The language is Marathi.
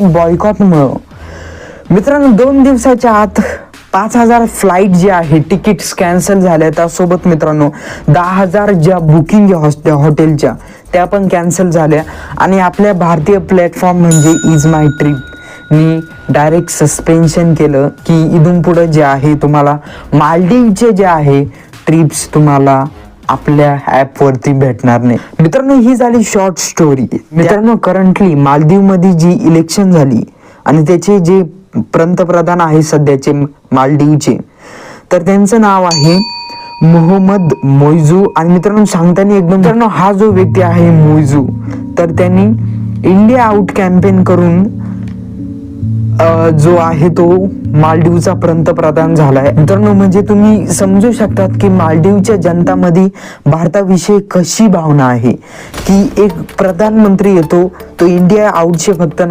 #बॉयकॉटमुळं मित्रांनो 2 दिवसाच्या आत 5,000 फ्लाईट जे आहे तिकीट्स कॅन्सल झाल्या. त्यासोबत मित्रांनो 10,000 ज्या बुकिंग हॉटेलच्या त्या पण कॅन्सल झाल्या. आणि आपल्या भारतीय प्लॅटफॉर्म म्हणजे इज माय ट्रिप नी डायरेक्ट सस्पेन्शन केलं की इथून पुढे जे आहे तुम्हाला मालदीवचे जे आहे ट्रिप्स तुम्हाला आपल्या ॲपवरती भेटणार नाही. मित्रांनो ही झाली शॉर्ट स्टोरी. मित्रांनो करंटली मालदीवमध्ये जी इलेक्शन झाली आणि त्याचे जे पंतप्रधान आहे सध्याचे मालदीवचे, तर त्यांचं नाव आहे मोहम्मद मोइझू. आणि मित्रांनो सांगताना एकदम मित्रांनो हा जो व्यक्ती आहे मोइझू, तर त्यांनी इंडिया आउट कॅम्पेन करून जो आहे तो मालदीवचा पंतप्रधान झालाय. मित्रांनो म्हणजे तुम्ही समजू शकतात की मालदीवच्या जनतामध्ये भारताविषयी कशी भावना आहे की एक प्रधानमंत्री येतो तो इंडिया आउटचे फक्त